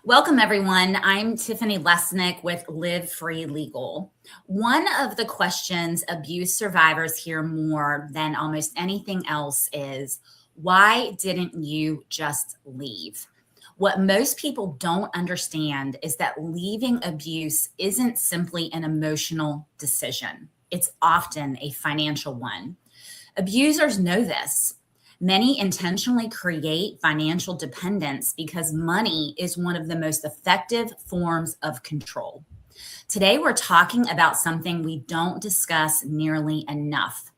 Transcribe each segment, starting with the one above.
Welcome, everyone. I'm Tiffany Lesnik with Live Free Legal. One of the questions abuse survivors hear more than almost anything else is, why didn't you just leave? What most people don't understand is that leaving abuse isn't simply an emotional decision. It's often a financial one. Abusers know this. Many intentionally create financial dependence because money is one of the most effective forms of control. Today, we're talking about something we don't discuss nearly enough: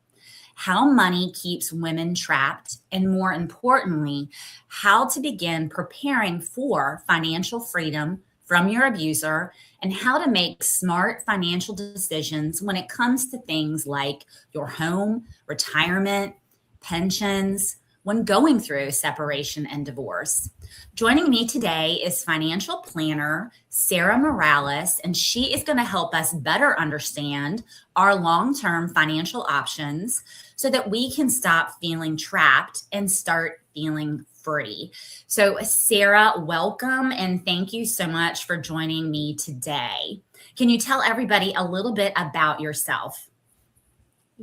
how money keeps women trapped, and more importantly, how to begin preparing for financial freedom from your abuser, and how to make smart financial decisions when it comes to things like your home, retirement, pensions, when going through separation and divorce. Joining me today is financial planner Sarah Morales, and she is going to help us better understand our long-term financial options so that we can stop feeling trapped and start feeling free. So, Sarah, welcome, and thank you so much for joining me today. Can you tell everybody a little bit about yourself?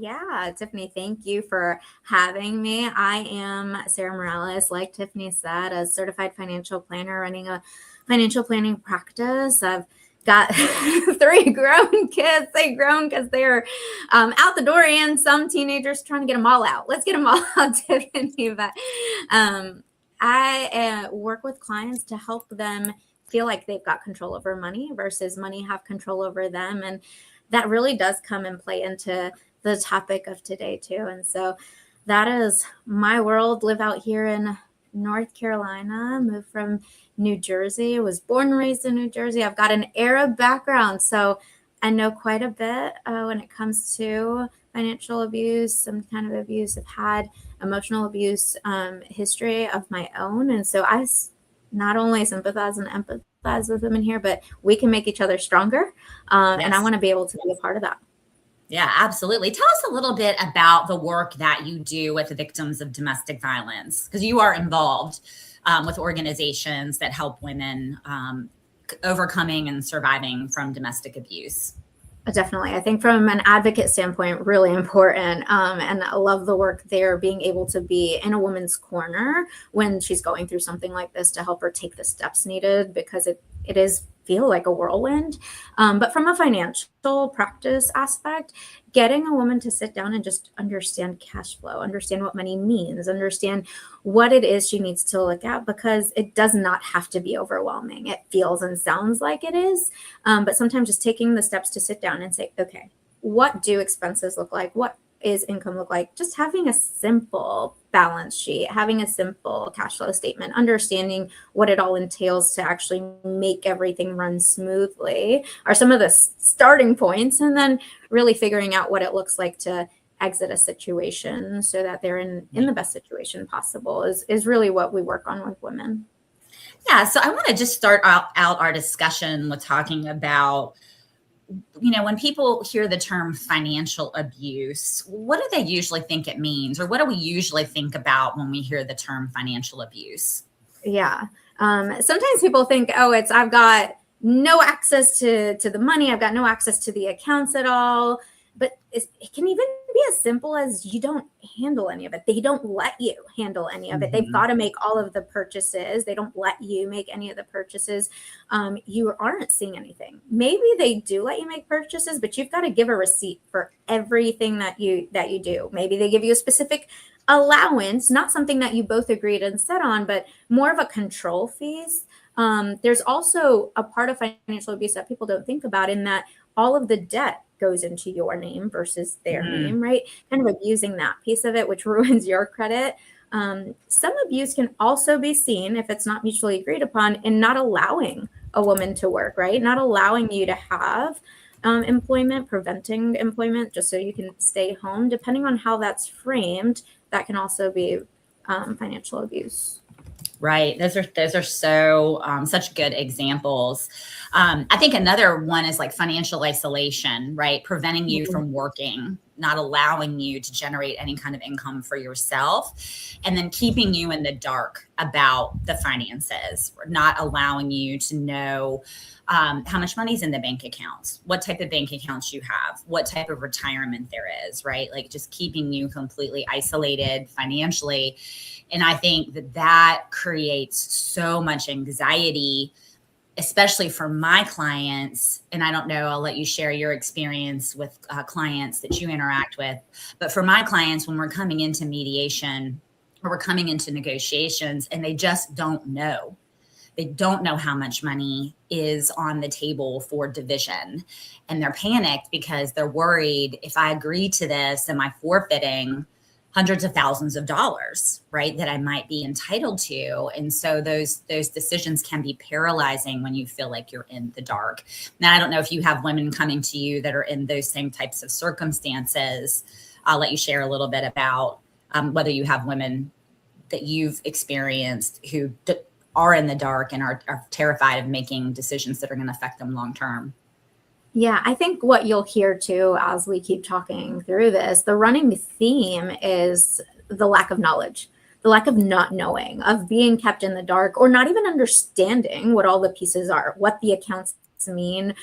Yeah, Tiffany, thank you for having me. I am Sarah Morales, like Tiffany said, a certified financial planner running a financial planning practice. I've got three grown kids. They grown because they're out the door, and some teenagers trying to get them all out. Let's get them all out, Tiffany. But I work with clients to help them feel like they've got control over money versus money have control over them. And that really does come and play into the topic of today too. And so that is my world. Live out here in North Carolina, moved from New Jersey, was born and raised in New Jersey. I've got an Arab background, so I know quite a bit when it comes to financial abuse, some kind of abuse. I've had emotional abuse history of my own. And so I not only sympathize and empathize with women here, but we can make each other stronger. And I want to be able to be a part of that. Yeah, absolutely. Tell us a little bit about the work that you do with the victims of domestic violence, because you are involved with organizations that help women overcoming and surviving from domestic abuse. Definitely. I think from an advocate standpoint, really important. And I love the work there, being able to be in a woman's corner when she's going through something like this to help her take the steps needed, because it is feel like a whirlwind. But from a financial practice aspect, getting a woman to sit down and just understand cash flow, understand what money means, understand what it is she needs to look at, because it does not have to be overwhelming. It feels and sounds like it is. But sometimes just taking the steps to sit down and say, okay, what do expenses look like? What is income look like? Just having a simple balance sheet, having a simple cash flow statement, understanding what it all entails to actually make everything run smoothly are some of the starting points. And then really figuring out what it looks like to exit a situation so that they're in the best situation possible is really what we work on with women. Yeah. So I want to just start out our discussion with talking about, when people hear the term financial abuse, what do they usually think it means? Or what do we usually think about when we hear the term financial abuse? Yeah. Sometimes people think, oh, I've got no access to the money. I've got no access to the accounts at all. But it can even be as simple as you don't handle any of it. They don't let you handle any of it. They've got to make all of the purchases. They don't let you make any of the purchases. You aren't seeing anything. Maybe they do let you make purchases, but you've got to give a receipt for everything that you do. Maybe they give you a specific allowance, not something that you both agreed and set on, but more of a control fees. There's also a part of financial abuse that people don't think about, in that all of the debt goes into your name versus their name, right? Kind of abusing that piece of it, which ruins your credit. Some abuse can also be seen, if it's not mutually agreed upon, in not allowing a woman to work, right? Not allowing you to have employment, preventing employment just so you can stay home. Depending on how that's framed, that can also be financial abuse. Right. Those are so such good examples. I think another one is like financial isolation, right? Preventing you from working, not allowing you to generate any kind of income for yourself, and then keeping you in the dark about the finances, not allowing you to know how much money's in the bank accounts, what type of bank accounts you have, what type of retirement there is, right? Like just keeping you completely isolated financially. And I think that creates so much anxiety, especially for my clients. And I don't know, I'll let you share your experience with clients that you interact with. But for my clients, when we're coming into mediation or we're coming into negotiations and they just don't know, they don't know how much money is on the table for division. And they're panicked because they're worried, if I agree to this, am I forfeiting hundreds of thousands of dollars, right, that I might be entitled to? And so those decisions can be paralyzing when you feel like you're in the dark. Now, I don't know if you have women coming to you that are in those same types of circumstances. I'll let you share a little bit about whether you have women that you've experienced who are in the dark and are terrified of making decisions that are going to affect them long term. Yeah, I think what you'll hear too, as we keep talking through this, the running theme is the lack of knowledge, the lack of not knowing, of being kept in the dark, or not even understanding what all the pieces are, what the accounts mean.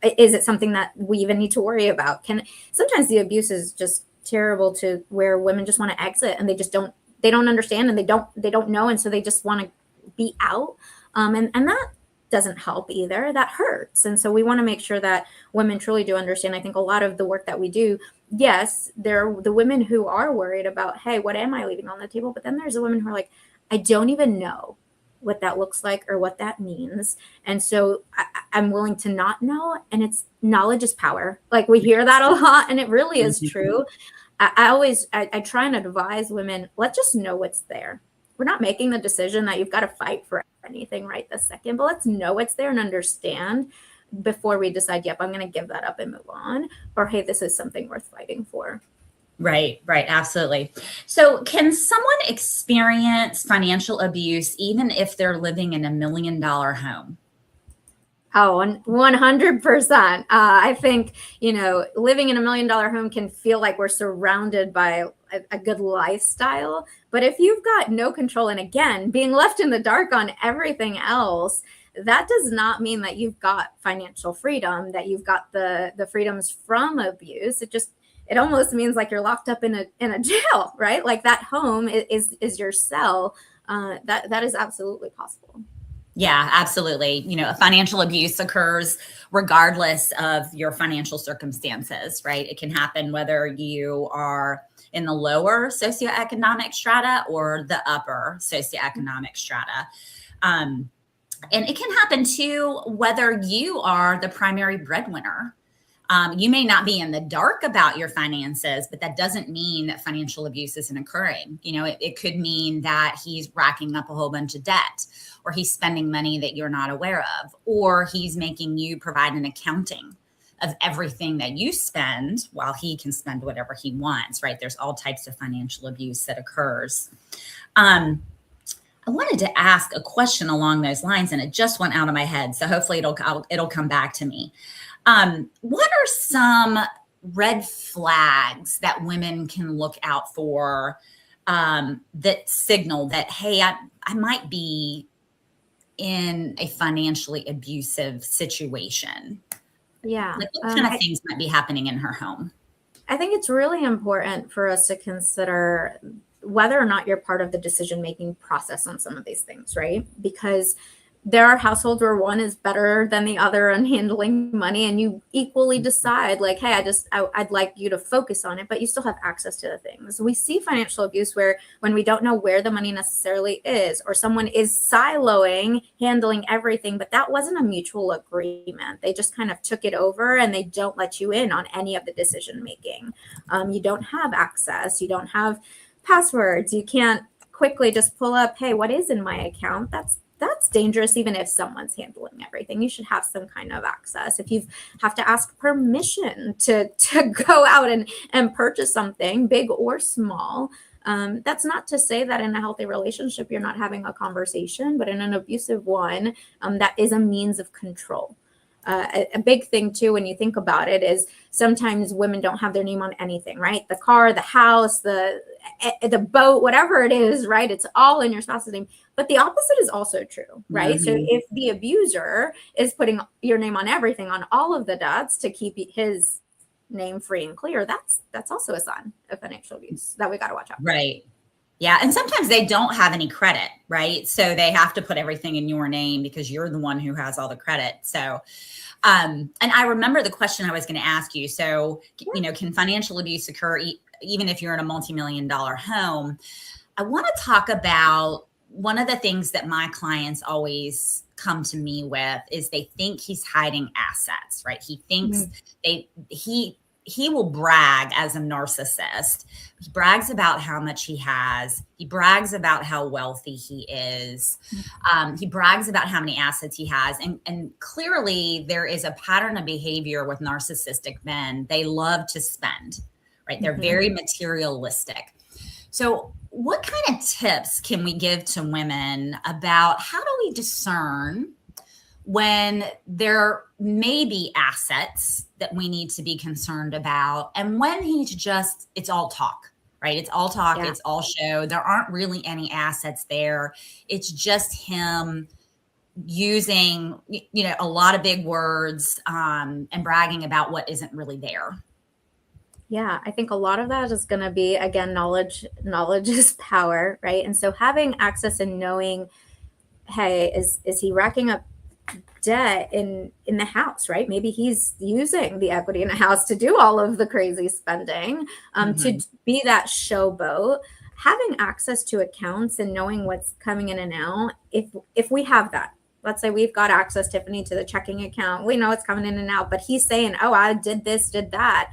Is it something that we even need to worry about? Sometimes the abuse is just terrible to where women just want to exit and they don't understand and they don't know. And so they just want to be out. And that doesn't help either. That hurts. And so we want to make sure that women truly do understand. I think a lot of the work that we do, yes, there are the women who are worried about, hey, what am I leaving on the table? But then there's the women who are like, I don't even know what that looks like or what that means. And so I'm willing to not know. And knowledge is power. Like we hear that a lot, and it really is true. I try and advise women, let's just know what's there. We're not making the decision that you've got to fight for anything right this second, but let's know it's there and understand before we decide, yep, I'm going to give that up and move on, or hey, this is something worth fighting for. Right, absolutely. So can someone experience financial abuse even if they're living in $1 million home? Oh, 100%. I think, living in $1 million home can feel like we're surrounded by a good lifestyle. But if you've got no control, and again, being left in the dark on everything else, that does not mean that you've got financial freedom, that you've got the freedoms from abuse. It almost means like you're locked up in a jail, right? Like that home is your cell. That is absolutely possible. Yeah, absolutely. Financial abuse occurs regardless of your financial circumstances, right? It can happen whether you are in the lower socioeconomic strata or the upper socioeconomic strata. And it can happen too, whether you are the primary breadwinner. You may not be in the dark about your finances, but that doesn't mean that financial abuse isn't occurring. It could mean that he's racking up a whole bunch of debt, or he's spending money that you're not aware of, or he's making you provide an accounting of everything that you spend while he can spend whatever he wants, right? There's all types of financial abuse that occurs. I wanted to ask a question along those lines, and it just went out of my head. So hopefully it'll come back to me. What are some red flags that women can look out for that signal that, hey, I might be in a financially abusive situation? Yeah. Like what kind of things might be happening in her home? I think it's really important for us to consider whether or not you're part of the decision-making process on some of these things, right? Because there are households where one is better than the other on handling money, and you equally decide like, hey, I'd like you to focus on it, but you still have access to the things. We see financial abuse where when we don't know where the money necessarily is, or someone is siloing, handling everything, but that wasn't a mutual agreement. They just kind of took it over and they don't let you in on any of the decision making. You don't have access. You don't have passwords. You can't quickly just pull up, hey, what is in my account? That's dangerous. Even if someone's handling everything, you should have some kind of access. If you have to ask permission to go out and purchase something big or small, that's not to say that in a healthy relationship, you're not having a conversation, but in an abusive one, that is a means of control. A big thing too, when you think about it, is sometimes women don't have their name on anything, right? The car, the house, the boat, whatever it is, right? It's all in your spouse's name. But the opposite is also true, right? So if the abuser is putting your name on everything, on all of the debts to keep his name free and clear, that's also a sign of financial abuse that we got to watch out. Right. Yeah. And sometimes they don't have any credit, right? So they have to put everything in your name because you're the one who has all the credit. So, and I remember the question I was going to ask you. So, can financial abuse occur even if you're in a multi-million-dollar home? I want to talk about one of the things that my clients always come to me with is they think he's hiding assets, right? He thinks he will brag as a narcissist. He brags about how much he has. He brags about how wealthy he is. He brags about how many assets he has. And clearly there is a pattern of behavior with narcissistic men. They love to spend, right? They're very materialistic. So what kind of tips can we give to women about how do we discern when there may be assets that we need to be concerned about, and when it's all talk, right? It's all talk, It's all show. There aren't really any assets there. It's just him using, a lot of big words and bragging about what isn't really there. Yeah, I think a lot of that is going to be, again, knowledge is power, right? And so having access and knowing, hey, is he racking up debt in the house, right? Maybe he's using the equity in the house to do all of the crazy spending, to be that showboat. Having access to accounts and knowing what's coming in and out, if we have that, let's say we've got access, Tiffany, to the checking account, we know it's coming in and out, but he's saying, oh, I did this, did that.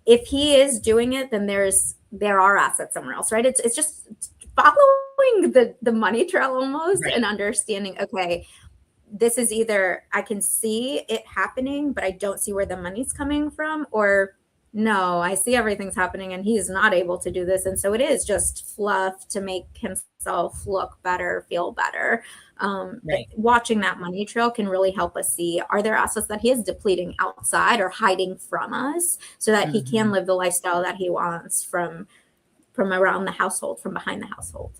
If he is doing it, then there are assets somewhere else, right? It's just following the money trail almost, right? And understanding, okay, this is either I can see it happening, but I don't see where the money's coming from, or no, I see everything's happening and he's not able to do this. And so it is just fluff to make himself look better, feel better. Right. Watching that money trail can really help us see, are there assets that he is depleting outside or hiding from us so that he can live the lifestyle that he wants from around the household, from behind the household.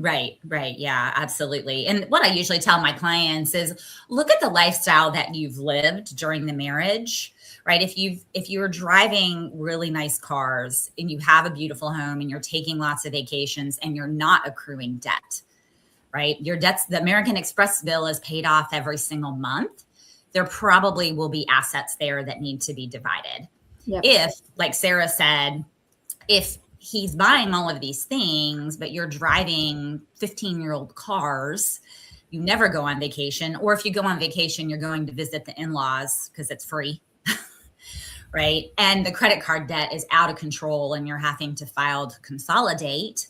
Right. Yeah, absolutely. And what I usually tell my clients is look at the lifestyle that you've lived during the marriage, right? If you're driving really nice cars and you have a beautiful home and you're taking lots of vacations and you're not accruing debt, right? Your debts, the American Express bill is paid off every single month. There probably will be assets there that need to be divided. Yep. If, like Sarah said, if he's buying all of these things, but you're driving 15-year-old cars, you never go on vacation. Or if you go on vacation, you're going to visit the in-laws because it's free, right? And the credit card debt is out of control and you're having to file to consolidate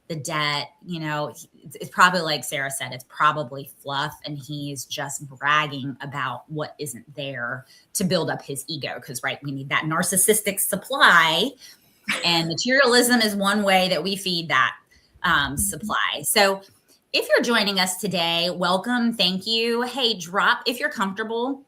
the debt. It's probably, like Sarah said, it's probably fluff and he's just bragging about what isn't there to build up his ego. Because, right, we need that narcissistic supply. And materialism is one way that we feed that supply. So if you're joining us today, welcome. Thank you. Hey, if you're comfortable,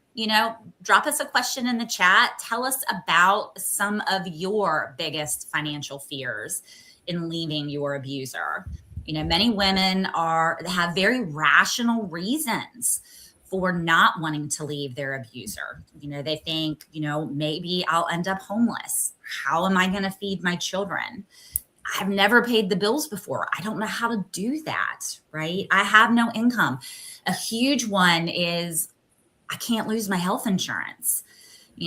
drop us a question in the chat. Tell us about some of your biggest financial fears in leaving your abuser. Many women have very rational reasons for not wanting to leave their abuser. They think, maybe I'll end up homeless. How am I going to feed my children? I've never paid the bills before. I don't know how to do that, right? I have no income. A huge one is I can't lose my health insurance.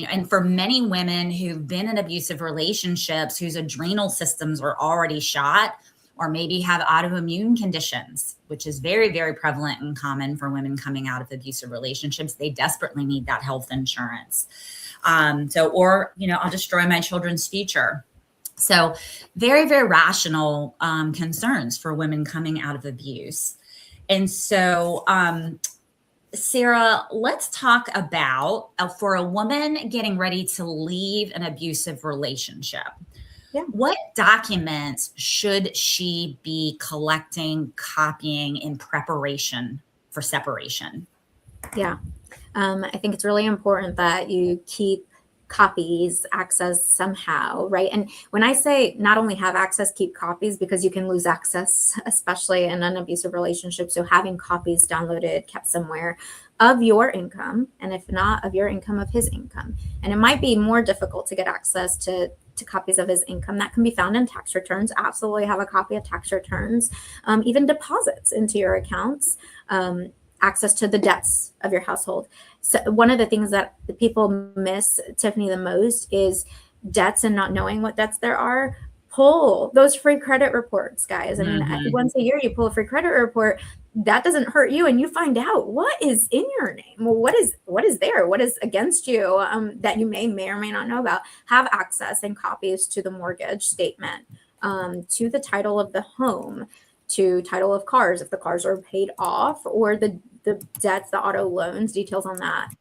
And for many women who've been in abusive relationships, whose adrenal systems are already shot, or maybe have autoimmune conditions, which is very, very prevalent and common for women coming out of abusive relationships, they desperately need that health insurance. I'll destroy my children's future. So very, very rational concerns for women coming out of abuse. And so, Sarah, let's talk about for a woman getting ready to leave an abusive relationship. Yeah. What documents should she be collecting, copying in preparation for separation? Yeah. I think it's really important that you keep copies, access somehow, right? And when I say not only have access, keep copies, because you can lose access, especially in an abusive relationship. So having copies downloaded, kept somewhere of your income, and if not of your income, of his income. And it might be more difficult to get access to copies of his income. That can be found in tax returns. Absolutely have a copy of tax returns, even deposits into your accounts, access to the debts of your household. So one of the things that the people miss, Tiffany, the most is debts and not knowing what debts there are. Pull those free credit reports, guys. I mean, once a year you pull a free credit report. That doesn't hurt you, and you find out what is in your name. Well, what is there? What is against you that you may or may not know about? Have access and copies to the mortgage statement, to the title of the home, to title of cars if the cars are paid off, or the debts, the auto loans, details on that.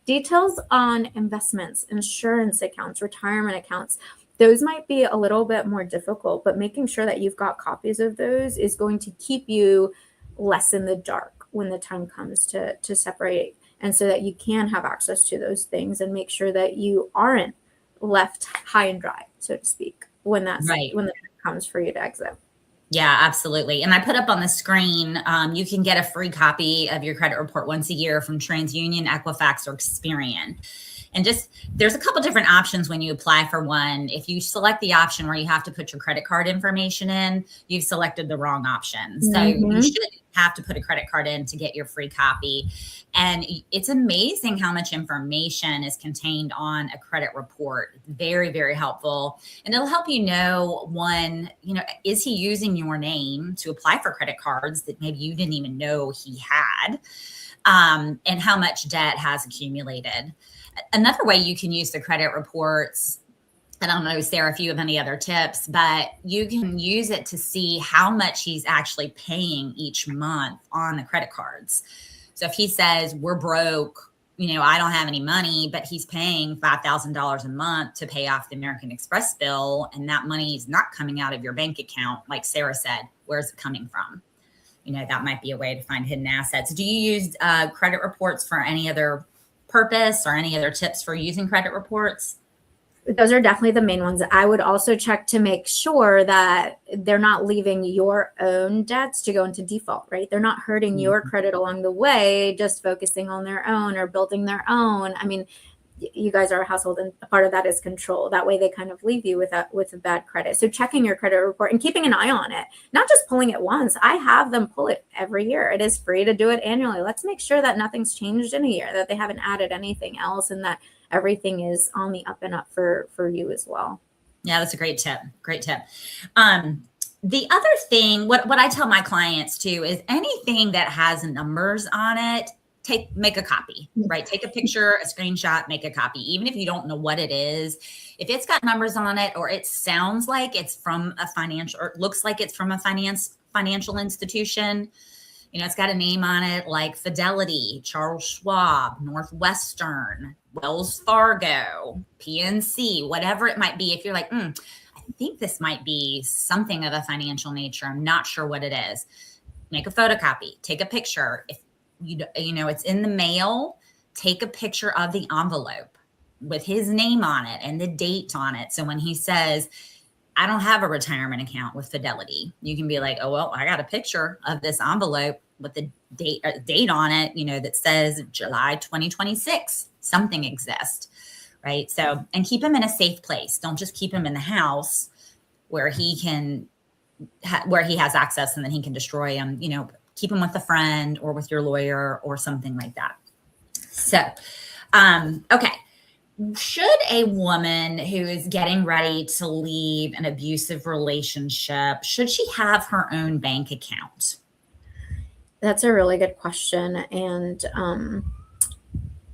Details on investments, insurance accounts, retirement accounts. Those might be a little bit more difficult, but making sure that you've got copies of those is going to keep you less in the dark when the time comes to separate. And so that you can have access to those things and make sure that you aren't left high and dry, so to speak, when when the time comes for you to exit. Yeah, absolutely. And I put up on the screen, you can get a free copy of your credit report once a year from TransUnion, Equifax, or Experian. And there's a couple different options when you apply for one. If you select the option where you have to put your credit card information in, you've selected the wrong option. So you should have to put a credit card in to get your free copy. And it's amazing how much information is contained on a credit report. Very, very helpful. And it'll help you know, one, is he using your name to apply for credit cards that maybe you didn't even know he had? And how much debt has accumulated. Another way you can use the credit reports, I don't know, Sarah, if you have any other tips, but you can use it to see how much he's actually paying each month on the credit cards. So if he says, we're broke, I don't have any money, but he's paying $5,000 a month to pay off the American Express bill, and that money is not coming out of your bank account, like Sarah said, where's it coming from? That might be a way to find hidden assets. Do you use credit reports for any other purpose, or any other tips for using credit reports? Those are definitely the main ones. I would also check to make sure that they're not leaving your own debts to go into default, right? They're not hurting your credit along the way, just focusing on their own or building their own. I mean, you guys are a household, and a part of that is control. That way they kind of leave you with a bad credit. So checking your credit report and keeping an eye on it, not just pulling it once. I have them pull it every year. It is free to do it annually. Let's make sure that nothing's changed in a year, that they haven't added anything else, and that everything is on the up and up for you as well. Yeah, that's a great tip. Great tip. The other thing, what I tell my clients too, is anything that has numbers on it, make a copy, right? Take a picture, a screenshot, make a copy. Even if you don't know what it is, if it's got numbers on it, or it sounds like it's from a financial, or it looks like it's from a financial institution, it's got a name on it like Fidelity, Charles Schwab, Northwestern, Wells Fargo, PNC, whatever it might be. If you're like, I think this might be something of a financial nature, I'm not sure what it is, make a photocopy, take a picture. If it's in the mail, take a picture of the envelope with his name on it and the date on it. So when he says, I don't have a retirement account with Fidelity, you can be like, oh, well, I got a picture of this envelope with the date on it, that says July 2026, something exists, right? So, and keep him in a safe place. Don't just keep him in the house where he has access and then he can destroy him, keep them with a friend or with your lawyer or something like that. So, okay. Should a woman who is getting ready to leave an abusive relationship, should she have her own bank account? That's a really good question. And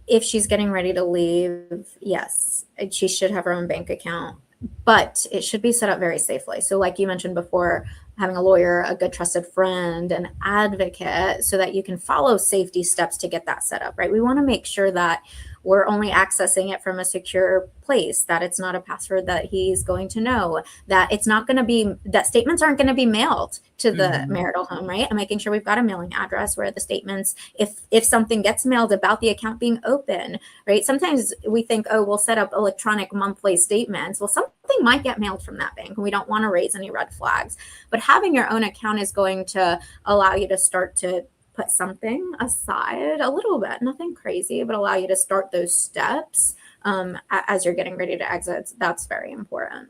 if she's getting ready to leave, yes, she should have her own bank account, but it should be set up very safely. So like you mentioned before, having a lawyer, a good trusted friend, an advocate, so that you can follow safety steps to get that set up, right? We want to make sure that we're only accessing it from a secure place, that it's not a password that he's going to know, that it's not going to be, that statements aren't going to be mailed to the marital home, right? And making sure we've got a mailing address where the statements, if something gets mailed about the account being open, right? Sometimes we think, oh, we'll set up electronic monthly statements. Well, something might get mailed from that bank, and we don't want to raise any red flags. But having your own account is going to allow you to start to put something aside a little bit, nothing crazy, but allow you to start those steps as you're getting ready to exit. That's very important.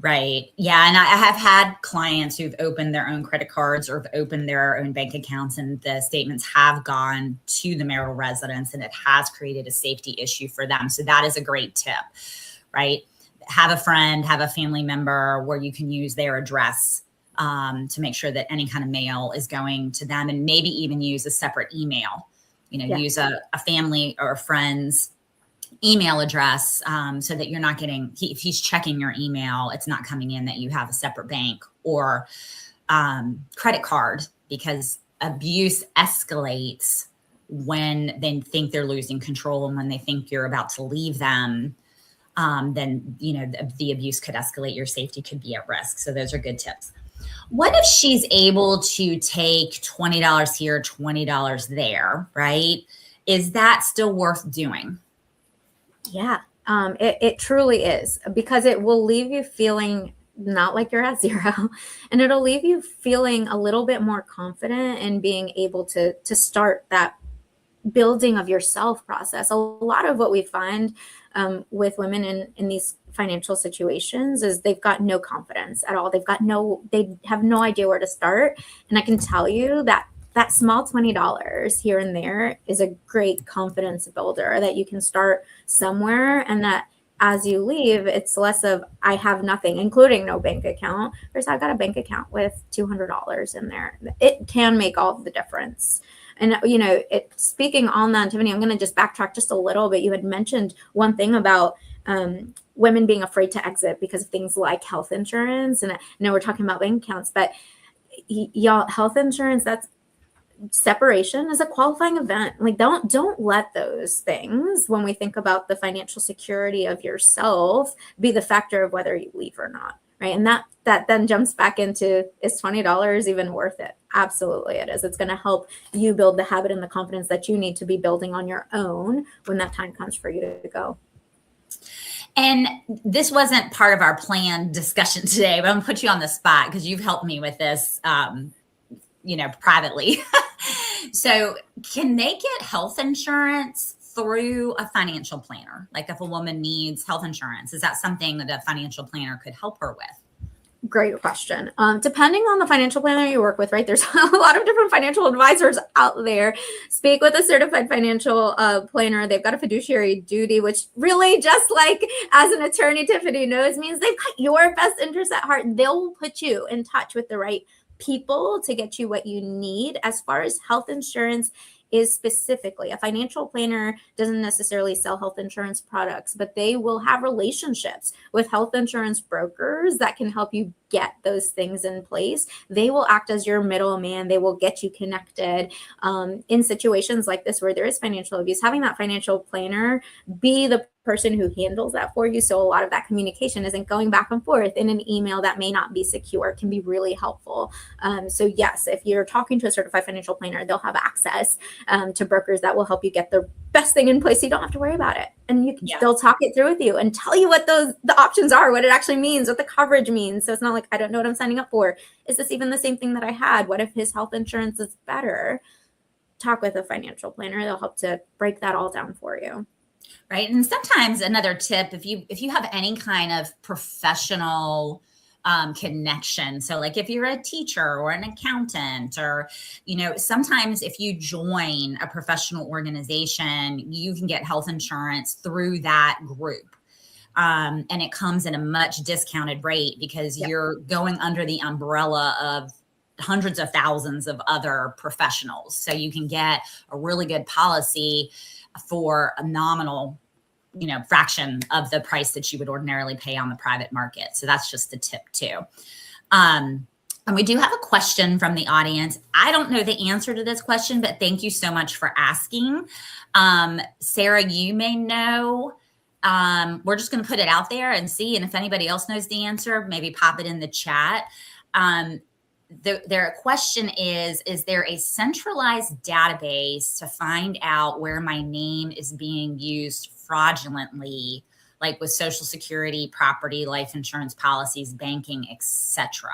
Right. Yeah. And I have had clients who've opened their own credit cards or have opened their own bank accounts, and the statements have gone to the marital residence, and it has created a safety issue for them. So that is a great tip, right? Have a friend, have a family member where you can use their address to make sure that any kind of mail is going to them, and maybe even use a separate email, use a family or a friend's email address so that you're not getting, if he's checking your email, it's not coming in that you have a separate bank or credit card, because abuse escalates when they think they're losing control, and when they think you're about to leave them, then, the abuse could escalate. Your safety could be at risk. So those are good tips. What if she's able to take $20 here, $20 there, right? Is that still worth doing? Yeah, it truly is, because it will leave you feeling not like you're at zero, and it'll leave you feeling a little bit more confident in being able to start that building of yourself process. A lot of what we find with women in these financial situations is they've got no confidence at all. They have no idea where to start. And I can tell you that small $20 here and there is a great confidence builder, that you can start somewhere, and that as you leave, it's less of, I have nothing, including no bank account, versus I've got a bank account with $200 in there. It can make all the difference. And, speaking on that, Tiffany, I'm going to just backtrack just a little bit. You had mentioned one thing about women being afraid to exit because of things like health insurance. And I know we're talking about bank accounts, but y'all, health insurance, that's separation is a qualifying event. Like, don't let those things, when we think about the financial security of yourself, be the factor of whether you leave or not. Right. And that then jumps back into, is $20 even worth it? Absolutely it is. It's going to help you build the habit and the confidence that you need to be building on your own when that time comes for you to go. And this wasn't part of our planned discussion today, but I'm going to put you on the spot because you've helped me with this, privately. So can they get health insurance through a financial planner? Like, if a woman needs health insurance, is that something that a financial planner could help her with? Great question. Depending on the financial planner you work with, right? There's a lot of different financial advisors out there. Speak with a certified financial planner. They've got a fiduciary duty, which really, just like as an attorney, Tiffany knows, means they've got your best interest at heart. They'll put you in touch with the right people to get you what you need. As far as health insurance is specifically, a financial planner doesn't necessarily sell health insurance products, but they will have relationships with health insurance brokers that can help you get those things in place. They will act as your middleman. They will get you connected in situations like this where there is financial abuse. Having that financial planner be the person who handles that for you, so a lot of that communication isn't going back and forth in an email that may not be secure, can be really helpful. So yes, if you're talking to a certified financial planner, they'll have access to brokers that will help you get the best thing in place. So you don't have to worry about it, and they'll talk it through with you and tell you what the options are, what it actually means, what the coverage means. So it's not like, I don't know what I'm signing up for. Is this even the same thing that I had? What if his health insurance is better? Talk with a financial planner. They'll help to break that all down for you. Right. And sometimes another tip, if you have any kind of professional connection. So like if you're a teacher or an accountant, or, sometimes if you join a professional organization, you can get health insurance through that group. And it comes in a much discounted rate because you're going under the umbrella of hundreds of thousands of other professionals. So you can get a really good policy for a nominal, fraction of the price that you would ordinarily pay on the private market. So that's just a tip too. And we do have a question from the audience. I don't know the answer to this question, but thank you so much for asking. Sarah, you may know. We're just going to put it out there and see. And if anybody else knows the answer, maybe pop it in the chat. Their question is there a centralized database to find out where my name is being used fraudulently, like with Social Security, property, life insurance policies, banking, etc.?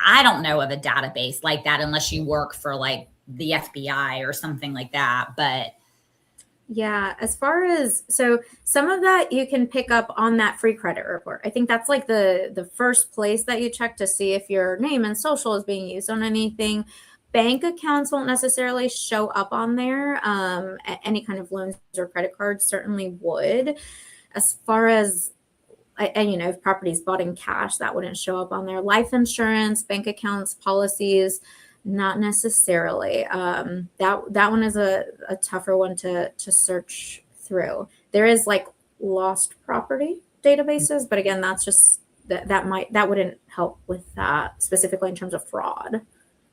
I don't know of a database like that unless you work for like the FBI or something like that. But yeah, as far as, so some of that you can pick up on that free credit report. I think that's like the first place that you check to see if your name and social is being used on anything. Bank accounts won't necessarily show up on there. Any kind of loans or credit cards certainly would. As far as, and if property's bought in cash, that wouldn't show up on there. Life insurance, bank accounts, policies, not necessarily. That one is a tougher one to search through. There is like lost property databases, but again, that's just that wouldn't help with that specifically in terms of fraud.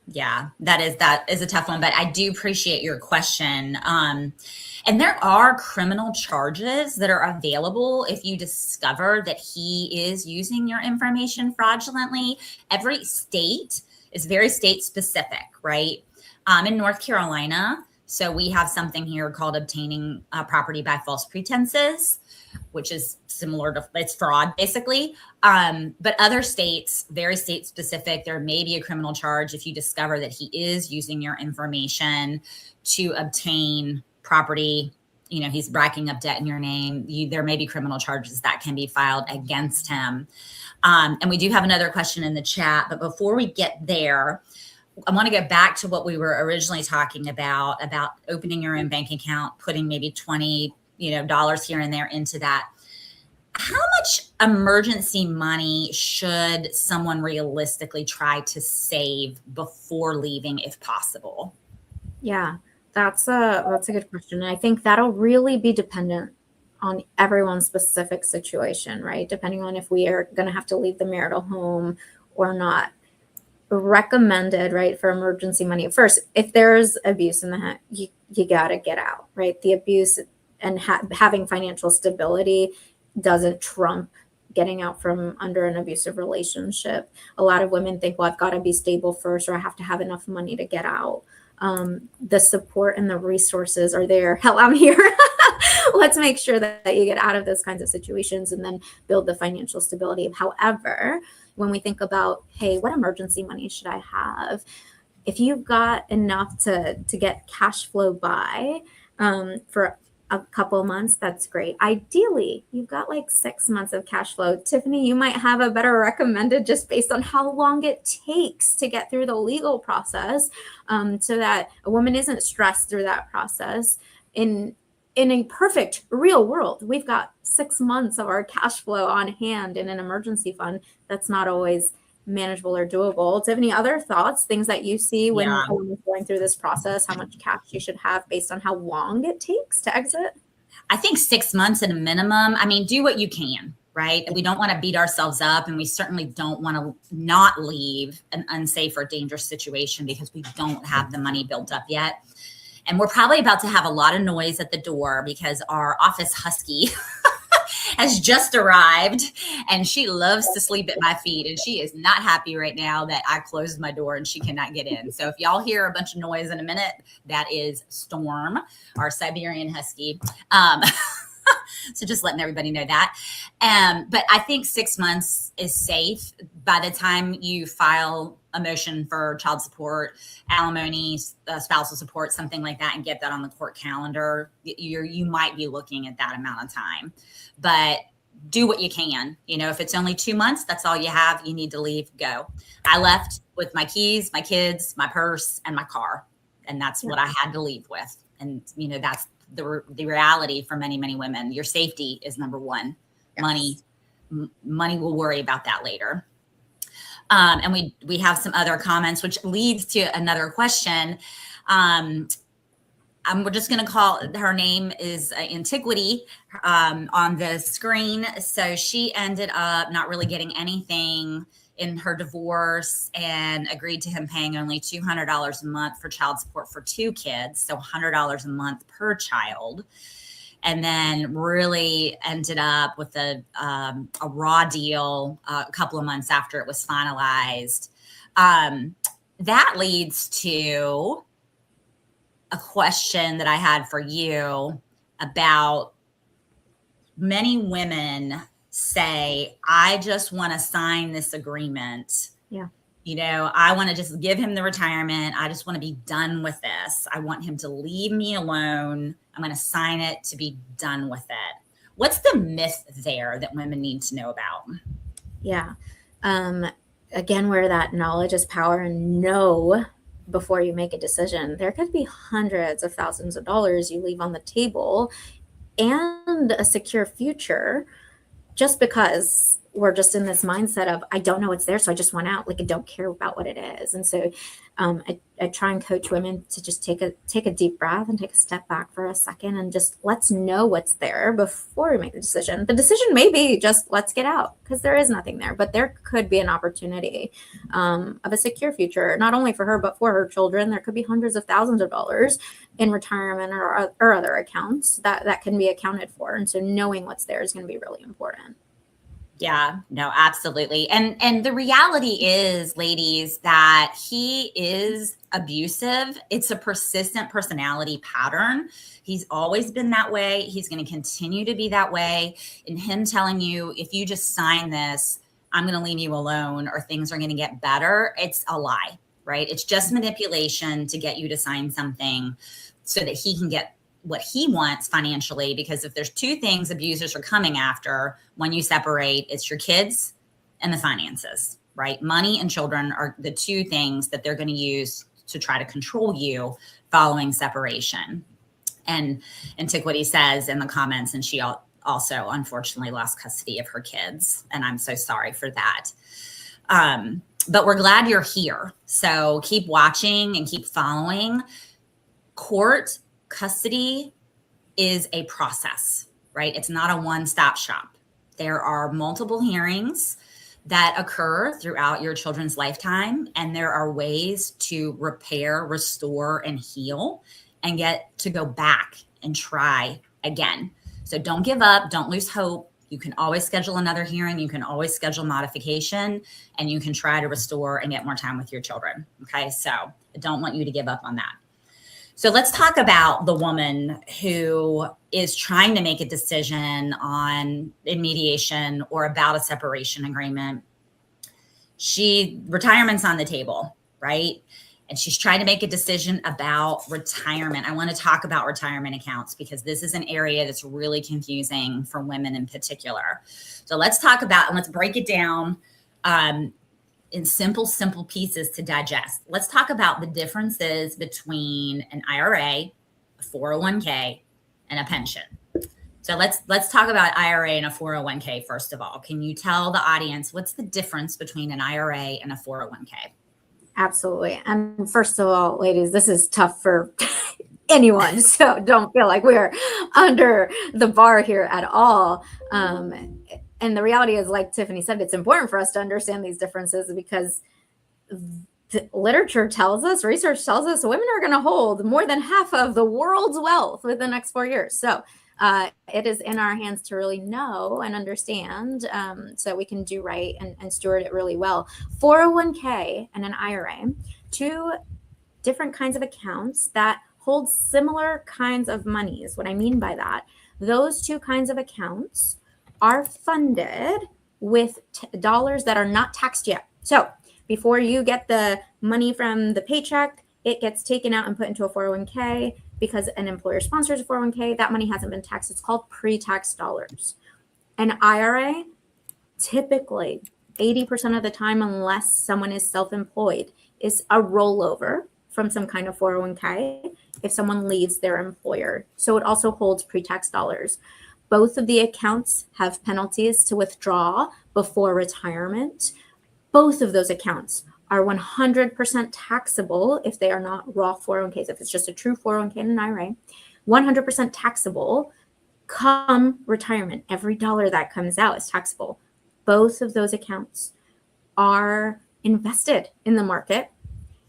Yeah, that is a tough one, but I do appreciate your question. And there are criminal charges that are available if you discover that he is using your information fraudulently. Every state is very state specific, right? In North Carolina, so we have something here called obtaining property by false pretenses, which is similar to, it's fraud basically. But other states, very state specific, there may be a criminal charge if you discover that he is using your information to obtain property. He's racking up debt in your name. There may be criminal charges that can be filed against him. And we do have another question in the chat, but before we get there, I want to go back to what we were originally talking about opening your own bank account, putting maybe $20 here and there into that. How much emergency money should someone realistically try to save before leaving, if possible? Yeah, that's a good question. And I think that'll really be dependent on everyone's specific situation, right? Depending on if we are going to have to leave the marital home or not. Recommended, right, for emergency money. First, if there's abuse in the home, you got to get out, right? The abuse and having financial stability doesn't trump getting out from under an abusive relationship. A lot of women think, well, I've got to be stable first, or I have to have enough money to get out. The support and the resources are there. Hell, I'm here. Let's make sure that you get out of those kinds of situations and then build the financial stability. However, when we think about, hey, what emergency money should I have? If you've got enough to get cash flow by for a couple of months, that's great. Ideally, you've got like 6 months of cash flow. Tiffany, you might have a better recommended just based on how long it takes to get through the legal process, so that a woman isn't stressed through that process. In a perfect real world, we've got 6 months of our cash flow on hand in an emergency fund. That's not always manageable or doable. Tiffany, other thoughts, things that you see when a woman's going through this process, how much cash you should have based on how long it takes to exit? I think 6 months at a minimum. I mean, do what you can, right? We don't want to beat ourselves up, and we certainly don't want to not leave an unsafe or dangerous situation because we don't have the money built up yet. And we're probably about to have a lot of noise at the door because our office husky has just arrived, and she loves to sleep at my feet, and she is not happy right now that I closed my door and she cannot get in. So if y'all hear a bunch of noise in a minute, that is Storm, our Siberian husky. So just letting everybody know that. But I think 6 months is safe. By the time you file a motion for child support, alimony, spousal support, something like that, and get that on the court calendar, you might be looking at that amount of time. But do what you can. If it's only 2 months, that's all you have. You need to leave, go. I left with my keys, my kids, my purse, and my car. And that's what I had to leave with. And, that's the reality for many, many women. Your safety is number one. Yes. Money, we'll worry about that later. And we have some other comments, which leads to another question. We're just going to call her name is Antiquity on the screen. So she ended up not really getting anything in her divorce and agreed to him paying only $200 a month for child support for 2 kids, so $100 a month per child. And then really ended up with a raw deal a couple of months after it was finalized. That leads to a question that I had for you about many women say, I just want to sign this agreement. Yeah. You know, I want to just give him the retirement. I just want to be done with this. I want him to leave me alone. I'm going to sign it to be done with it. What's the myth there that women need to know about? Yeah. Again, where that knowledge is power, and know before you make a decision. There could be hundreds of thousands of dollars you leave on the table and a secure future just because we're just in this mindset of, I don't know what's there, so I just want out. Like, I don't care about what it is. And so I try and coach women to just take a deep breath and take a step back for a second and just let's know what's there before we make the decision. The decision may be just let's get out, because there is nothing there, but there could be an opportunity of a secure future, not only for her, but for her children. There could be hundreds of thousands of dollars in retirement or other accounts that can be accounted for. And so knowing what's there is going to be really important. Yeah, no, absolutely. And the reality is, ladies, that he is abusive. It's a persistent personality pattern. He's always been that way. He's going to continue to be that way. And him telling you, if you just sign this, I'm going to leave you alone or things are going to get better, it's a lie, right? It's just manipulation to get you to sign something so that he can get what he wants financially. Because if there's 2 things abusers are coming after when you separate, it's your kids and the finances, right? Money and children are the 2 things that they're going to use to try to control you following separation. And take what he says in the comments, and she also unfortunately lost custody of her kids. And I'm so sorry for that. But we're glad you're here. So keep watching and keep following. Court custody is a process, right? It's not a one-stop shop. There are multiple hearings that occur throughout your children's lifetime, and there are ways to repair, restore, and heal and get to go back and try again. So don't give up. Don't lose hope. You can always schedule another hearing. You can always schedule modification, and you can try to restore and get more time with your children. Okay. So I don't want you to give up on that. So let's talk about the woman who is trying to make a decision in mediation or about a separation agreement. Retirement's on the table, right? And she's trying to make a decision about retirement. I want to talk about retirement accounts because this is an area that's really confusing for women in particular. So let's talk about, and let's break it down in simple pieces to digest. Let's talk about the differences between an IRA, a 401k, and a pension. So let's talk about IRA and a 401k first of all. Can you tell the audience what's the difference between an IRA and a 401k? Absolutely. And first of all, ladies, this is tough for anyone. So don't feel like we're under the bar here at all. And the reality is, like Tiffany said, it's important for us to understand these differences because the literature tells us, research tells us women are going to hold more than half of the world's wealth within the next 4 years. So it is in our hands to really know and understand so we can do right and steward it really well. 401k and an IRA, 2 different kinds of accounts that hold similar kinds of monies. What I mean by that, those 2 kinds of accounts are funded with dollars that are not taxed yet. So before you get the money from the paycheck, it gets taken out and put into a 401k because an employer sponsors a 401k. That money hasn't been taxed. It's called pre-tax dollars. An IRA, typically 80% of the time, unless someone is self-employed, is a rollover from some kind of 401k if someone leaves their employer. So it also holds pre-tax dollars. Both of the accounts have penalties to withdraw before retirement. Both of those accounts are 100% taxable if they are not Roth 401ks. If it's just a true 401k and an IRA, 100% taxable come retirement. Every dollar that comes out is taxable. Both of those accounts are invested in the market.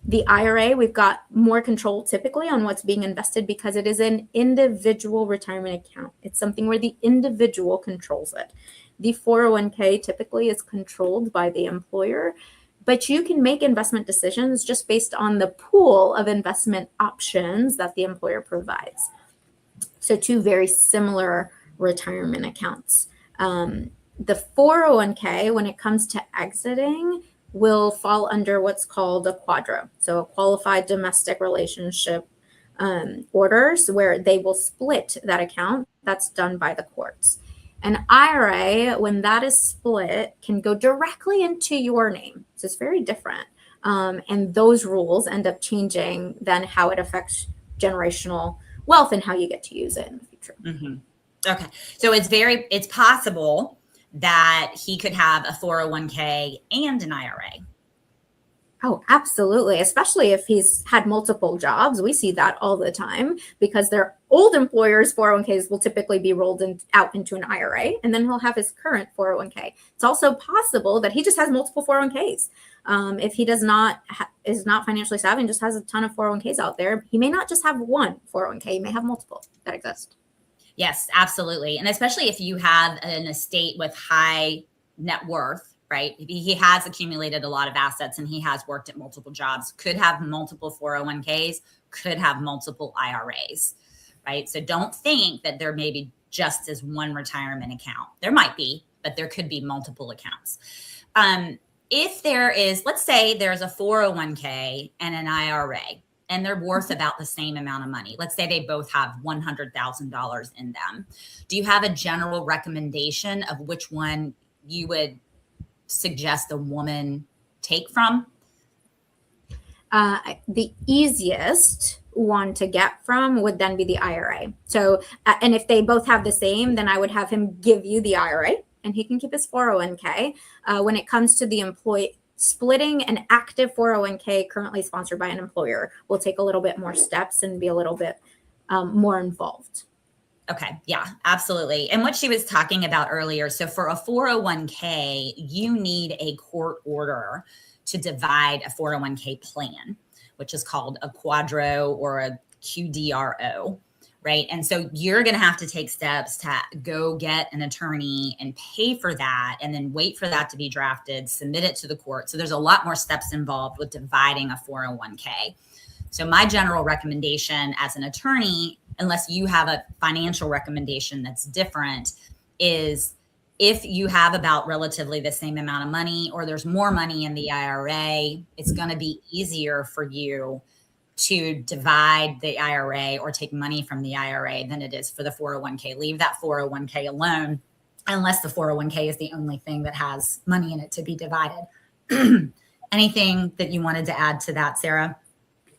The IRA, we've got more control typically on what's being invested because it is an individual retirement account. It's something where the individual controls it. The 401k typically is controlled by the employer, but you can make investment decisions just based on the pool of investment options that the employer provides. So two very similar retirement accounts. The 401k, when it comes to exiting, will fall under what's called a quadro, so a qualified domestic relationship orders, where they will split that account. That's done by the courts. An IRA, when that is split, can go directly into your name. So it's very different. And those rules end up changing then how it affects generational wealth and how you get to use it in the future. Mm-hmm. Okay. So it's possible that he could have a 401k and an IRA. Oh, absolutely. Especially if he's had multiple jobs. We see that all the time because their old employers' 401ks will typically be rolled out into an IRA, and then he'll have his current 401k. It's also possible that he just has multiple 401ks. If he is not financially savvy and just has a ton of 401ks out there, he may not just have one 401k. He may have multiple that exist. Yes, absolutely. And especially if you have an estate with high net worth, right? He has accumulated a lot of assets and he has worked at multiple jobs, could have multiple 401ks, could have multiple IRAs, right? So don't think that there may be just as one retirement account. There might be, but there could be multiple accounts. If there is, let's say there's a 401k and an IRA, and they're worth about the same amount of money. Let's say they both have $100,000 in them. Do you have a general recommendation of which one you would suggest a woman take from? The easiest one to get from would then be the IRA. So, and if they both have the same, then I would have him give you the IRA and he can keep his 401k. When it comes to the employee, splitting an active 401k currently sponsored by an employer will take a little bit more steps and be a little bit more involved. Okay. Yeah, absolutely. And what she was talking about earlier. So for a 401k, you need a court order to divide a 401k plan, which is called a quadro or a QDRO. Right. And so you're going to have to take steps to go get an attorney and pay for that and then wait for that to be drafted, submit it to the court. So there's a lot more steps involved with dividing a 401k. So my general recommendation as an attorney, unless you have a financial recommendation that's different, is if you have about relatively the same amount of money or there's more money in the IRA, it's going to be easier for you to divide the IRA or take money from the IRA than it is for the 401k. Leave that 401k alone, unless the 401k is the only thing that has money in it to be divided. Anything that you wanted to add to that, Sarah?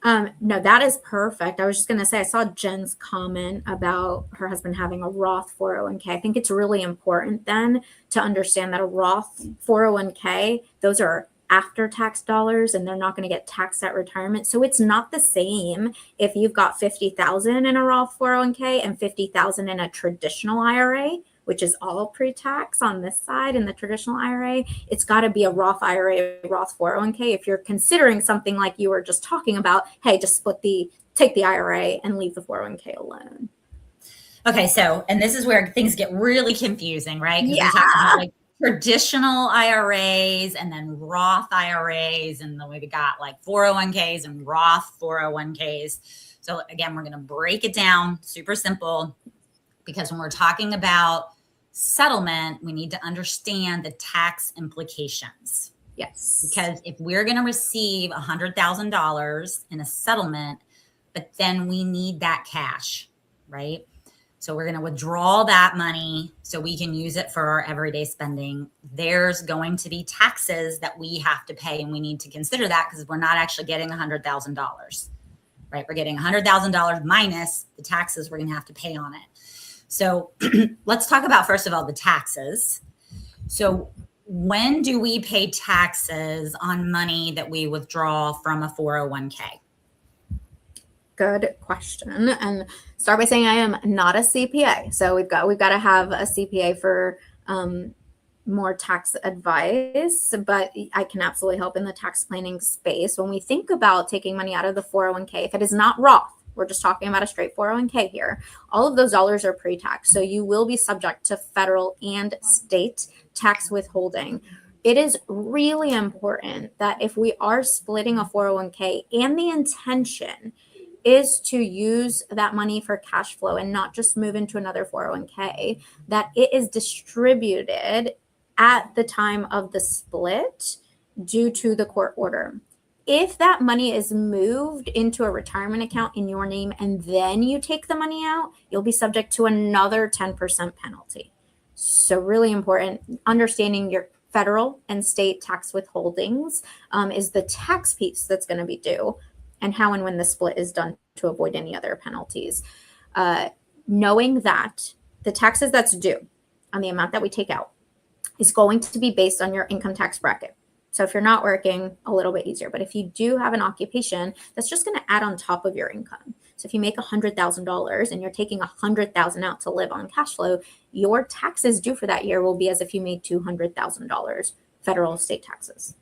No, that is perfect. I was just going to say, I saw Jen's comment about her husband having a Roth 401k. I think it's really important then to understand that a Roth 401k, those are after-tax dollars and they're not going to get taxed at retirement. So it's not the same if you've got $50,000 in a Roth 401k and $50,000 in a traditional IRA, which is all pre-tax on this side in the traditional IRA. It's got to be a Roth IRA, Roth 401k. If you're considering something like you were just talking about, hey, just take the IRA and leave the 401k alone. Okay, so, and this is where things get really confusing, right? Yeah. We talk about like traditional IRAs and then Roth IRAs, and then we've got like 401ks and Roth 401ks. So again, we're going to break it down super simple, because when we're talking about settlement, we need to understand the tax implications. Yes. Because if we're going to receive $100,000 in a settlement, but then we need that cash, right? So we're going to withdraw that money so we can use it for our everyday spending. There's going to be taxes that we have to pay, and we need to consider that because we're not actually getting $100,000, right? We're getting $100,000 minus the taxes we're going to have to pay on it. So let's talk about, first of all, the taxes. So when do we pay taxes on money that we withdraw from a 401k? Good question. And start by saying I am not a CPA. So we've got to have a CPA for more tax advice, but I can absolutely help in the tax planning space. When we think about taking money out of the 401k, if it is not Roth, we're just talking about a straight 401k here, all of those dollars are pre-tax. So you will be subject to federal and state tax withholding. It is really important that if we are splitting a 401k and the intention is to use that money for cash flow and not just move into another 401k, that it is distributed at the time of the split due to the court order. If that money is moved into a retirement account in your name and then you take the money out, you'll be subject to another 10% penalty. So really important, understanding your federal and state tax withholdings is the tax piece that's going to be due, and how and when the split is done to avoid any other penalties. Knowing that the taxes that's due on the amount that we take out is going to be based on your income tax bracket. So if you're not working, a little bit easier. But if you do have an occupation, that's just going to add on top of your income. So if you make $100,000 and you're taking $100,000 out to live on cash flow, your taxes due for that year will be as if you made $200,000 federal state taxes.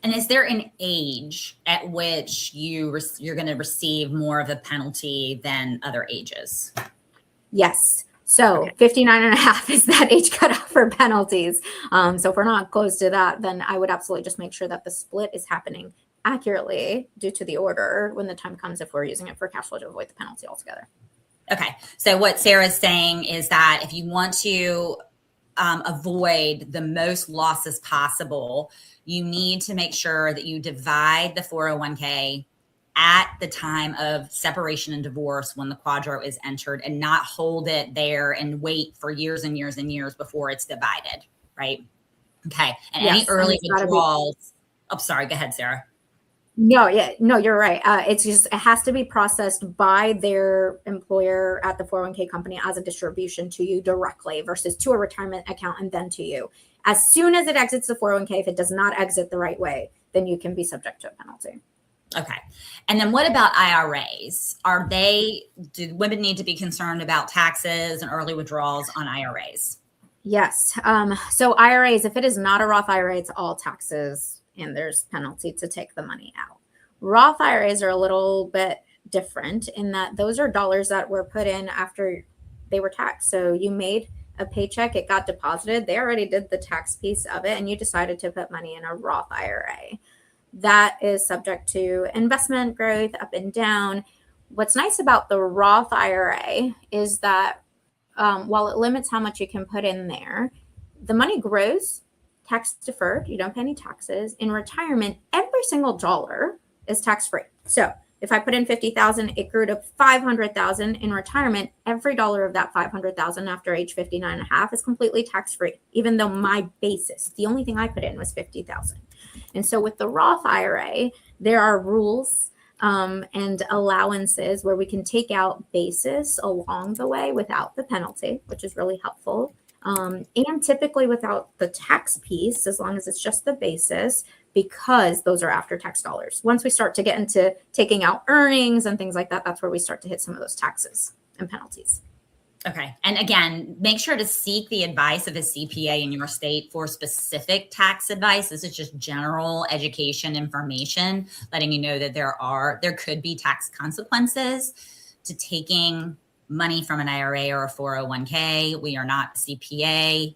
And is there an age at which you're going to receive more of a penalty than other ages? Yes. So okay. 59 and a half is that age cutoff for penalties. So if we're not close to that, then I would absolutely just make sure that the split is happening accurately due to the order when the time comes, if we're using it for cash flow, to avoid the penalty altogether. Okay. So what Sarah's saying is that if you want to avoid the most losses possible, you need to make sure that you divide the 401k at the time of separation and divorce when the quadro is entered, and not hold it there and wait for years and years and years before it's divided, right? Okay. And yes, any early withdrawals. Oh, sorry. Go ahead, Sarah. No, you're right. It has to be processed by their employer at the 401k company as a distribution to you directly versus to a retirement account and then to you. As soon as it exits the 401k, if it does not exit the right way, then you can be subject to a penalty. Okay. And then what about IRAs? Do women need to be concerned about taxes and early withdrawals on IRAs? Yes. So IRAs, if it is not a Roth IRA, it's all taxes and there's penalty to take the money out. Roth IRAs are a little bit different in that those are dollars that were put in after they were taxed. So you made a paycheck, it got deposited, they already did the tax piece of it, and you decided to put money in a Roth IRA. That is subject to investment growth up and down. What's nice about the Roth IRA is that while it limits how much you can put in there, the money grows tax deferred. You don't pay any taxes. In retirement, every single dollar is tax free. So if I put in $50,000, it grew to $500,000. In retirement, every dollar of that $500,000 after age 59 and a half is completely tax free, even though my basis, the only thing I put in was $50,000. And so with the Roth IRA, there are rules and allowances where we can take out basis along the way without the penalty, which is really helpful. And typically without the tax piece, as long as it's just the basis, because those are after tax dollars. Once we start to get into taking out earnings and things like that, that's where we start to hit some of those taxes and penalties. Okay. And again, make sure to seek the advice of a CPA in your state for specific tax advice. This is just general education information, letting you know that there could be tax consequences to taking money from an IRA or a 401k. We are not CPAs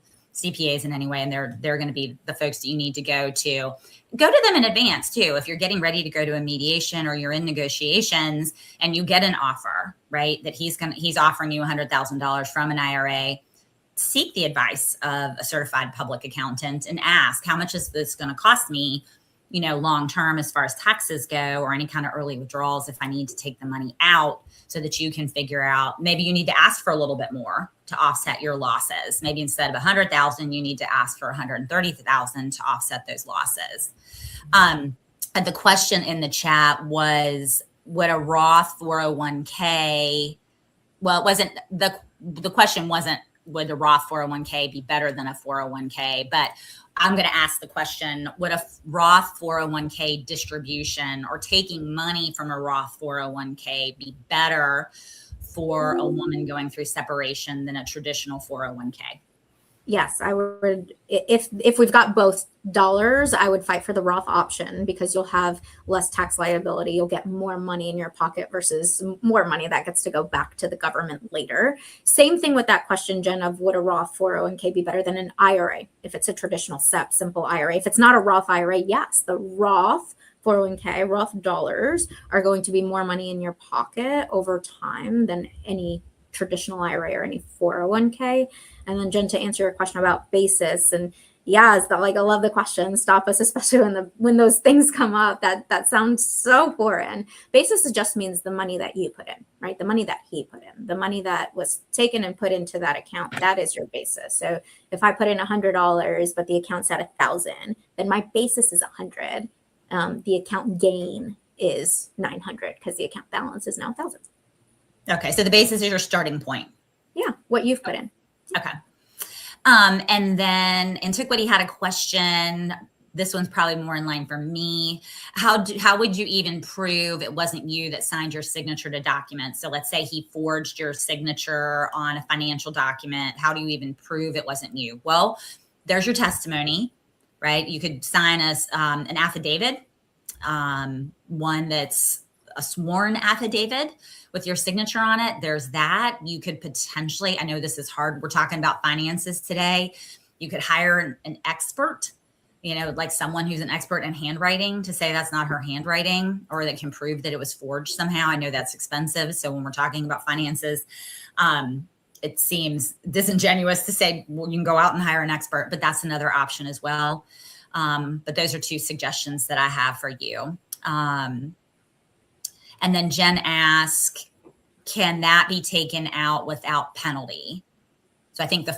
in any way, and they're going to be the folks that you need to go to them in advance too. If you're getting ready to go to a mediation or you're in negotiations and you get an offer, right, that he's offering you $100,000 from an IRA, seek the advice of a certified public accountant and ask, how much is this going to cost me, long term as far as taxes go, or any kind of early withdrawals if I need to take the money out, so that you can figure out, maybe you need to ask for a little bit more to offset your losses. Maybe instead of $100,000, you need to ask for $130,000 to offset those losses. The question in the chat was, would a Roth 401k, well, it wasn't, the question wasn't, would a Roth 401k be better than a 401k? But I'm going to ask the question, would a Roth 401k distribution or taking money from a Roth 401k be better for a woman going through separation than a traditional 401k? Yes, I would. If we've got both dollars, I would fight for the Roth option because you'll have less tax liability. You'll get more money in your pocket versus more money that gets to go back to the government later. Same thing with that question, Jen, of would a Roth 401k be better than an IRA? If it's a traditional SEP, simple IRA. If it's not a Roth IRA, yes, the Roth 401k, Roth dollars are going to be more money in your pocket over time than any traditional IRA or any 401k. And then Jen, to answer your question about basis, and yeah, it's that, like, I love the question. Stop us, especially when those things come up. That sounds so foreign. Basis just means the money that you put in, right? The money that he put in, the money that was taken and put into that account. That is your basis. So if I put in $100, but the account's at 1,000, then my basis is 100. The account gain is 900 because the account balance is now 1,000. Okay, so the basis is your starting point. Yeah, what you've put in. Okay. And then Antiquity had a question. This one's probably more in line for me. How would you even prove it wasn't you that signed your signature to documents? So let's say he forged your signature on a financial document. How do you even prove it wasn't you? Well, there's your testimony, right? You could sign an affidavit, one that's a sworn affidavit with your signature on it. There's that. You could potentially, I know this is hard. We're talking about finances today. You could hire an expert, like someone who's an expert in handwriting to say that's not her handwriting, or that can prove that it was forged somehow. I know that's expensive. So when we're talking about finances, it seems disingenuous to say, well, you can go out and hire an expert, but that's another option as well. But those are two suggestions that I have for you. And then Jen asked, can that be taken out without penalty? So I think the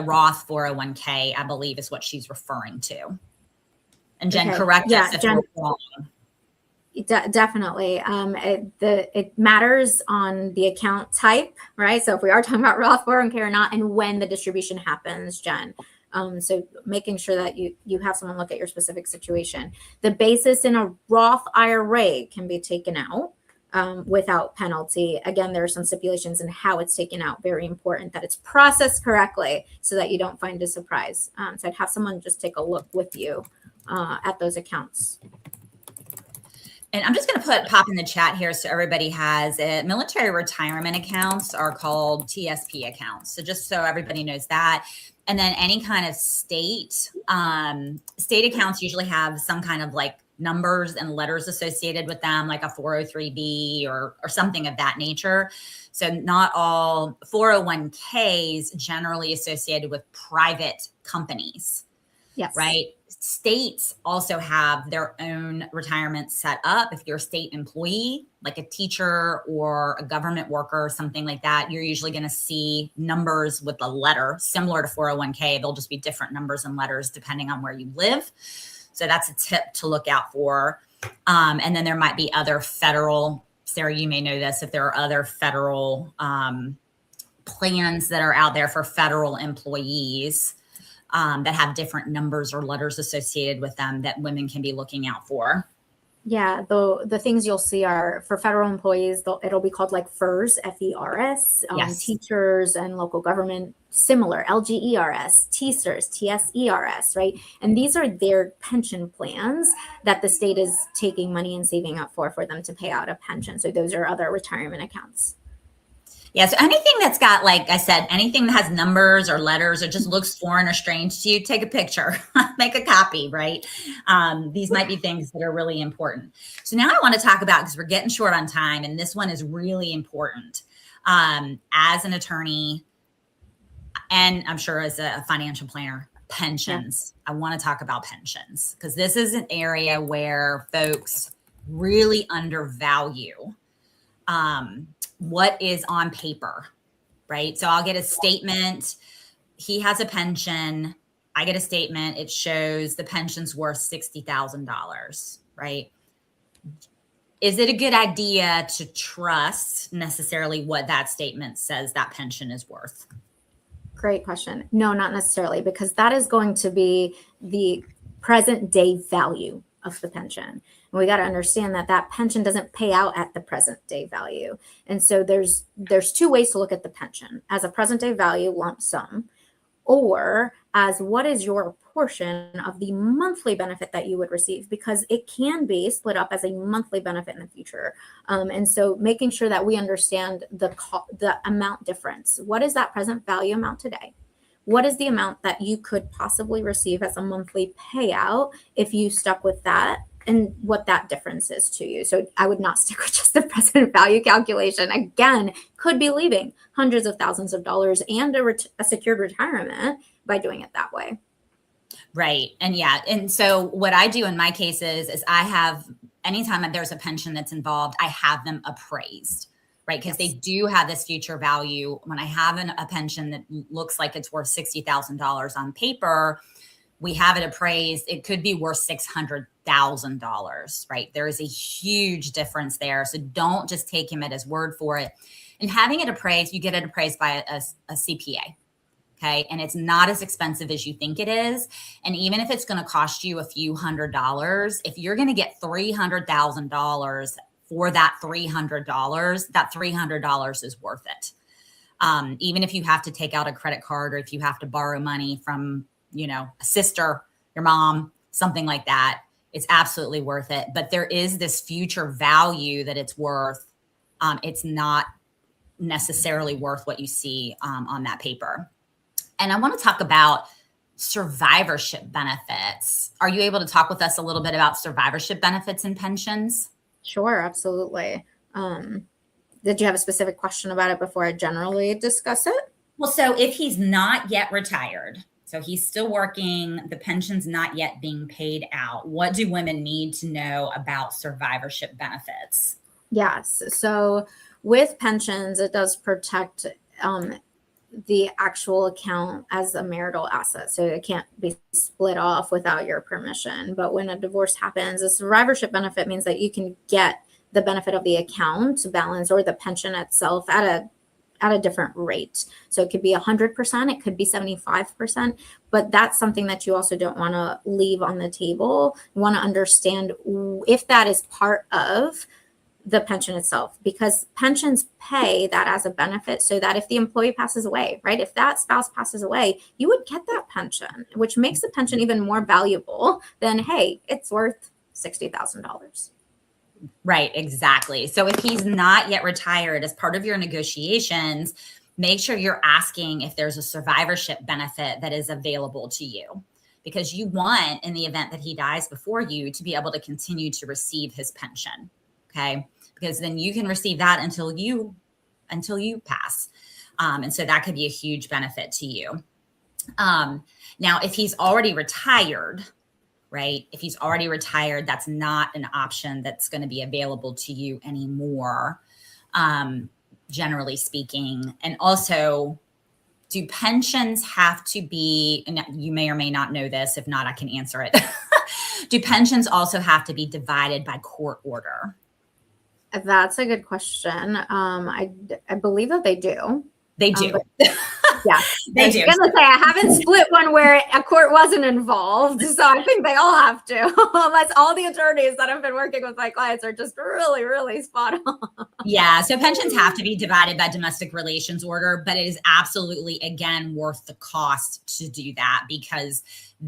Roth 401k, I believe, is what she's referring to. And Jen, correct us if we're wrong. Definitely. It matters on the account type, right? So if we are talking about Roth 401k or not, and when the distribution happens, Jen. So making sure that you have someone look at your specific situation. The basis in a Roth IRA can be taken out without penalty. Again, there are some stipulations in how it's taken out. Very important that it's processed correctly so that you don't find a surprise. So I'd have someone just take a look with you at those accounts. And I'm just going to pop in the chat here so everybody has it. Military retirement accounts are called TSP accounts. So just so everybody knows that. And then any kind of state accounts usually have some kind of like numbers and letters associated with them, like a 403B or something of that nature. So not all 401ks generally associated with private companies. Yes. Right. States also have their own retirement set up. If you're a state employee, like a teacher or a government worker or something like that, you're usually going to see numbers with a letter similar to 401k. They'll just be different numbers and letters depending on where you live. So that's a tip to look out for. And then there might be other federal, Sarah, you may know this, if there are other federal plans that are out there for federal employees that have different numbers or letters associated with them that women can be looking out for. Yeah, the things you'll see are for federal employees, it'll be called like FERS, F-E-R-S, yes. Teachers and local government, similar, LGERS, TSERS, TSERS, right? And these are their pension plans that the state is taking money and saving up for them to pay out a pension. So those are other retirement accounts. Yeah, so anything that's got, like I said, anything that has numbers or letters or just looks foreign or strange to you, take a picture, make a copy, right? These might be things that are really important. So now I want to talk about, because we're getting short on time, and this one is really important. As an attorney, and I'm sure as a financial planner, pensions. Yeah. I want to talk about pensions because this is an area where folks really undervalue what is on paper, right? So I'll get a statement. He has a pension. I get a statement. It shows the pension's worth $60,000, right? Is it a good idea to trust necessarily what that statement says that pension is worth? Great question. No, not necessarily, because that is going to be the present day value of the pension. And we got to understand that pension doesn't pay out at the present day value. And so there's two ways to look at the pension: as a present day value lump sum, or as what is your portion of the monthly benefit that you would receive, because it can be split up as a monthly benefit in the future. And so making sure that we understand the amount difference. What is that present value amount today? What is the amount that you could possibly receive as a monthly payout if you stuck with that, and what that difference is to you? So I would not stick with just the present value calculation. Again, could be leaving hundreds of thousands of dollars and a secured retirement by doing it that way. Right. And yeah. And so what I do in my cases is I have, anytime there's a pension that's involved, I have them appraised, right? Because they do have this future value. When I have a pension that looks like it's worth $60,000 on paper, we have it appraised. It could be worth $600,000, right? There is a huge difference there. So don't just take him at his word for it. And having it appraised, you get it appraised by a CPA. Okay. And it's not as expensive as you think it is. And even if it's going to cost you a few $100s, if you're going to get $300,000 for that $300 is worth it. Even if you have to take out a credit card, or if you have to borrow money from, a sister, your mom, something like that, it's absolutely worth it. But there is this future value that it's worth. It's not necessarily worth what you see on that paper. And I want to talk about survivorship benefits. Are you able to talk with us a little bit about survivorship benefits and pensions? Sure, absolutely. Did you have a specific question about it before I generally discuss it? Well, so if he's not yet retired, so he's still working, the pension's not yet being paid out, what do women need to know about survivorship benefits? Yes. So with pensions, it does protect the actual account as a marital asset. So it can't be split off without your permission. But when a divorce happens, a survivorship benefit means that you can get the benefit of the account balance or the pension itself at a different rate. So it could be 100%, it could be 75%, but that's something that you also don't want to leave on the table. You want to understand if that is part of the pension itself, because pensions pay that as a benefit so that if the employee passes away, right? If that spouse passes away, you would get that pension, which makes the pension even more valuable than, hey, it's worth $60,000. Right, exactly. So if he's not yet retired, as part of your negotiations, make sure you're asking if there's a survivorship benefit that is available to you, because you want, in the event that he dies before you, to be able to continue to receive his pension. Okay. Because then you can receive that until you pass. And so that could be a huge benefit to you. Now, if he's already retired, right? If he's already retired, that's not an option that's going to be available to you anymore, generally speaking. And also, do pensions have to be, and you may or may not know this, if not, I can answer it. Do pensions also have to be divided by court order? That's a good question. I believe that they do. They do. Yeah, they do. I was going to say, I haven't split one where a court wasn't involved. So I think they all have to, unless all the attorneys that have been working with my clients are just really, really spot on. Yeah. So pensions have to be divided by domestic relations order, but it is absolutely, again, worth the cost to do that, because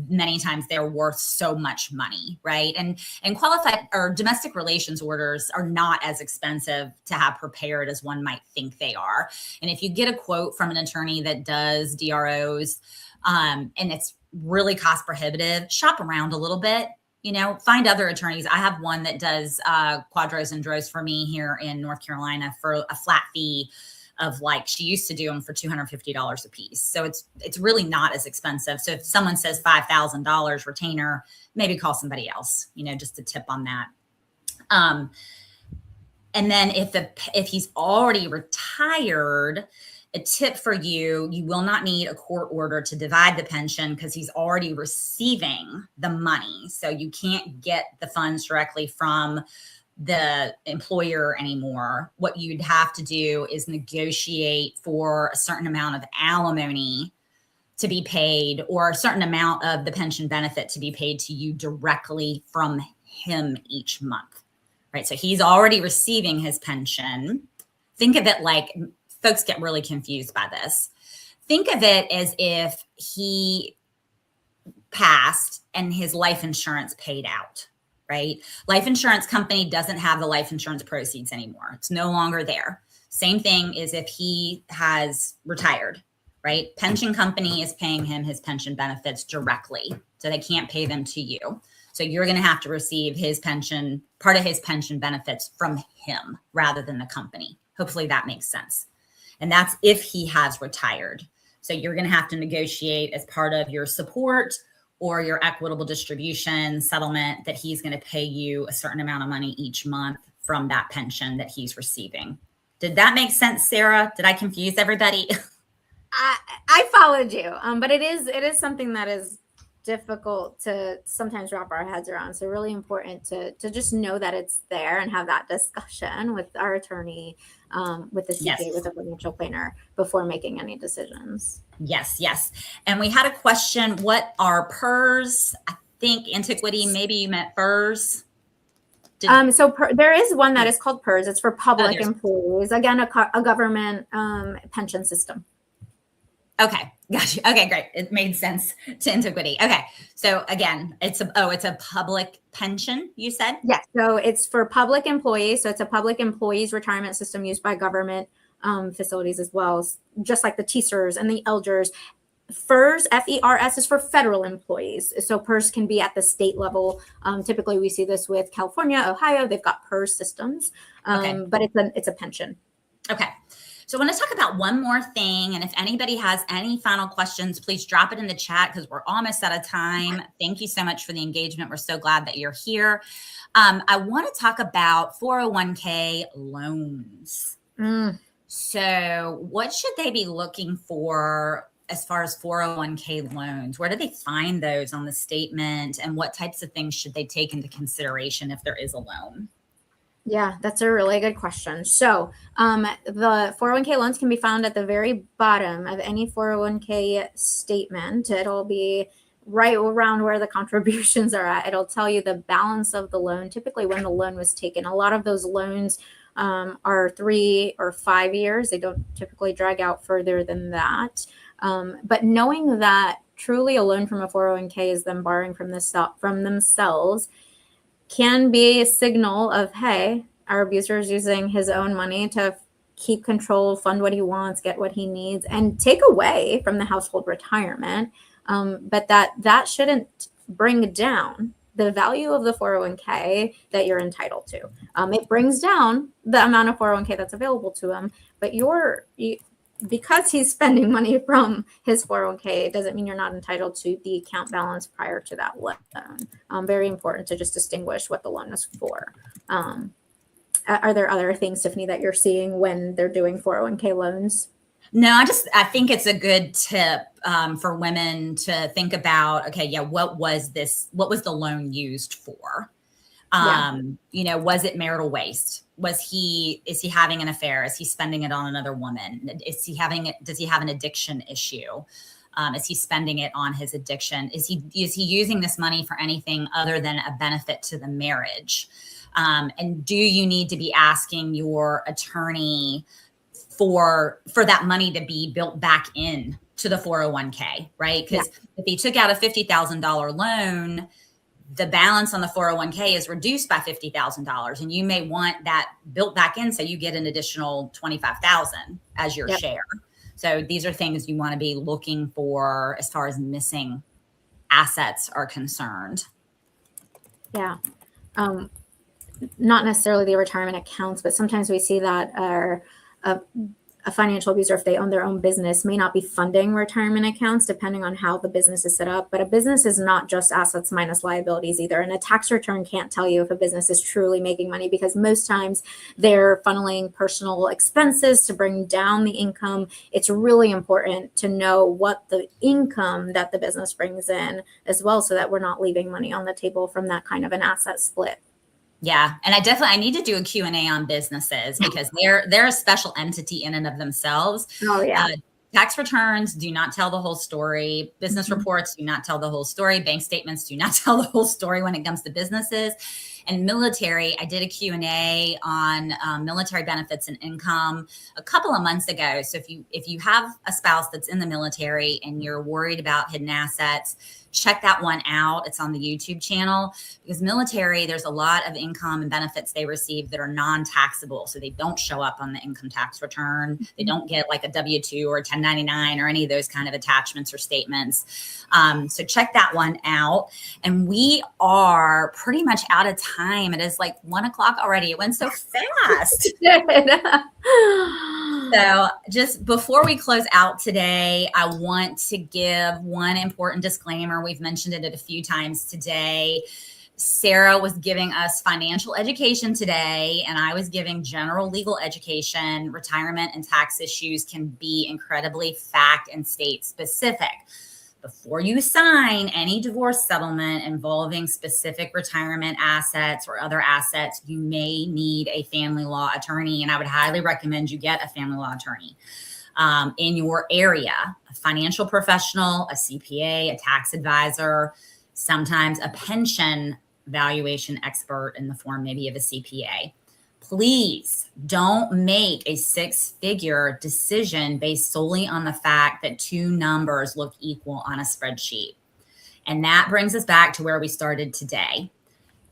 many times they're worth so much money, right? And qualified or domestic relations orders are not as expensive to have prepared as one might think they are. And if you get a quote from an attorney that does DROs, and it's really cost prohibitive, shop around a little bit, find other attorneys. I have one that does quadros and dros for me here in North Carolina for a flat fee of, she used to do them for $250 a piece. So it's really not as expensive. So if someone says $5,000 retainer, maybe call somebody else, just a tip on that. And then if he's already retired, a tip for you, you will not need a court order to divide the pension, because he's already receiving the money. So you can't get the funds directly from the employer anymore. What you'd have to do is negotiate for a certain amount of alimony to be paid, or a certain amount of the pension benefit to be paid to you directly from him each month, right? So he's already receiving his pension. Think of it like, folks get really confused by this. think of it as if he passed and his life insurance paid out, right? Life insurance company doesn't have the life insurance proceeds anymore. It's no longer there. Same thing is if he has retired, right? Pension company is paying him his pension benefits directly. So they can't pay them to you. So you're going to have to receive his pension, part of his pension benefits from him rather than the company. Hopefully that makes sense. And that's if he has retired. So you're going to have to negotiate as part of your support or your equitable distribution settlement that he's going to pay you a certain amount of money each month from that pension that he's receiving. Did that make sense, Sarah? Did I confuse everybody? I followed you, but it is something that is difficult to sometimes wrap our heads around. So really important to just know that it's there and have that discussion with our attorney, with the CPA, yes, with a financial planner before making any decisions. Yes, yes. And we had a question, what are PERS? I think antiquity, maybe you meant FERS. There is one that is called PERS. It's for public employees. Again, a government pension system. Okay, gotcha. Okay, great. It made sense to antiquity. Okay, so again, it's a public pension, you said? Yes, so it's for public employees. So it's a public employees retirement system used by government facilities as well, just like the TSERS and the ELDERS. FERS, F-E-R-S, is for federal employees. So PERS can be at the state level. Typically, we see this with California, Ohio. They've got PERS systems, but it's a pension. Okay. So I want to talk about one more thing. And if anybody has any final questions, please drop it in the chat because we're almost out of time. Thank you so much for the engagement. We're so glad that you're here. I want to talk about 401k loans. So what should they be looking for as far as 401k loans? Where do they find those on the statement? And what types of things should they take into consideration if there is a loan? Yeah, that's a really good question. So the 401k loans can be found at the very bottom of any 401k statement. It'll be right around where the contributions are at. It'll tell you the balance of the loan, typically when the loan was taken. A lot of those loans are 3 or 5 years. They don't typically drag out further than that. But knowing that truly a loan from a 401k is them borrowing from themselves can be a signal of, hey, our abuser is using his own money to keep control, fund what he wants, get what he needs, and take away from the household retirement. But that shouldn't bring down the value of the 401k that you're entitled to. It brings down the amount of 401k that's available to him, but because he's spending money from his 401k, it doesn't mean you're not entitled to the account balance prior to that loan. Very important to just distinguish what the loan is for. Are there other things, Tiffany, that you're seeing when they're doing 401k loans? No, I think it's a good tip for women to think about, okay, yeah, what was the loan used for? Was it marital waste? Is he having an affair? Is he spending it on another woman? Does he have an addiction issue? Is he spending it on his addiction? Is he using this money for anything other than a benefit to the marriage? And do you need to be asking your attorney for that money to be built back in to the 401k, right? Because if he took out a $50,000 loan, the balance on the 401k is reduced by $50,000, and you may want that built back in so you get an additional $25,000 as your share. So these are things you want to be looking for as far as missing assets are concerned. Yeah. Not necessarily the retirement accounts, but sometimes we see that a financial abuser, if they own their own business, may not be funding retirement accounts depending on how the business is set up. But a business is not just assets minus liabilities either. And a tax return can't tell you if a business is truly making money, because most times they're funneling personal expenses to bring down the income. It's really important to know what the income that the business brings in as well, so that we're not leaving money on the table from that kind of an asset split. Yeah. And I need to do a Q&A on businesses because they're a special entity in and of themselves. Oh, yeah. Tax returns do not tell the whole story. Business reports do not tell the whole story. Bank statements do not tell the whole story when it comes to businesses. And military, I did a Q&A on military benefits and income a couple of months ago. So if you have a spouse that's in the military and you're worried about hidden assets, check that one out. It's on the YouTube channel, because military, there's a lot of income and benefits they receive that are non-taxable. So they don't show up on the income tax return. They don't get like a W-2 or a 1099 or any of those kind of attachments or statements. So check that one out. And we are pretty much out of time. It is like 1 o'clock already. It went so fast. So just before we close out today, I want to give one important disclaimer. We've mentioned it a few times today. Sarah was giving us financial education today, and I was giving general legal education. Retirement and tax issues can be incredibly fact and state specific. Before you sign any divorce settlement involving specific retirement assets or other assets, you may need a family law attorney. And I would highly recommend you get a family law attorney in your area, a financial professional, a CPA, a tax advisor, sometimes a pension valuation expert in the form maybe of a CPA. Please don't make a six-figure decision based solely on the fact that two numbers look equal on a spreadsheet. And that brings us back to where we started today.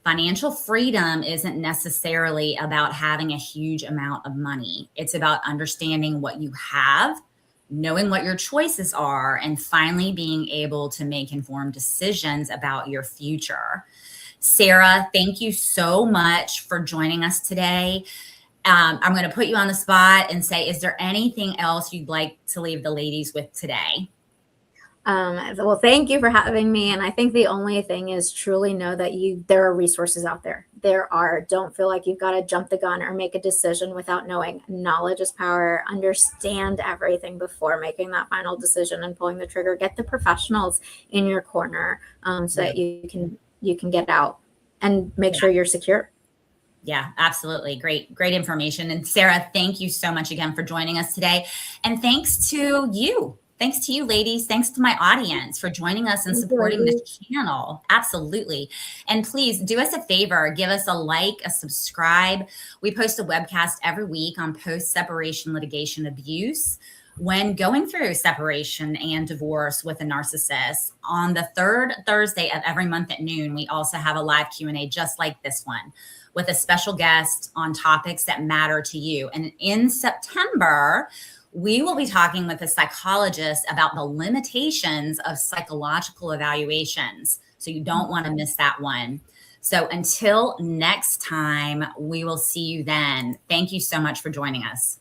Financial freedom isn't necessarily about having a huge amount of money. It's about understanding what you have, knowing what your choices are, and finally being able to make informed decisions about your future. Sarah, thank you so much for joining us today. I'm going to put you on the spot and say, is there anything else you'd like to leave the ladies with today? Well, thank you for having me. And I think the only thing is truly know that there are resources out there. Don't feel like you've got to jump the gun or make a decision without knowing. Knowledge is power. Understand everything before making that final decision and pulling the trigger. Get the professionals in your corner so that you can get out and make sure you're secure. Yeah, absolutely. Great information. And Sarah, thank you so much again for joining us today. And thanks to you. Thanks to you, ladies. Thanks to my audience for joining us and supporting this channel. Absolutely. And please do us a favor. Give us a like, a subscribe. We post a webcast every week on post-separation litigation abuse when going through separation and divorce with a narcissist. On the third Thursday of every month at noon, we also have a live Q&A just like this one with a special guest on topics that matter to you. And in September, we will be talking with a psychologist about the limitations of psychological evaluations. So you don't want to miss that one. So until next time, we will see you then. Thank you so much for joining us.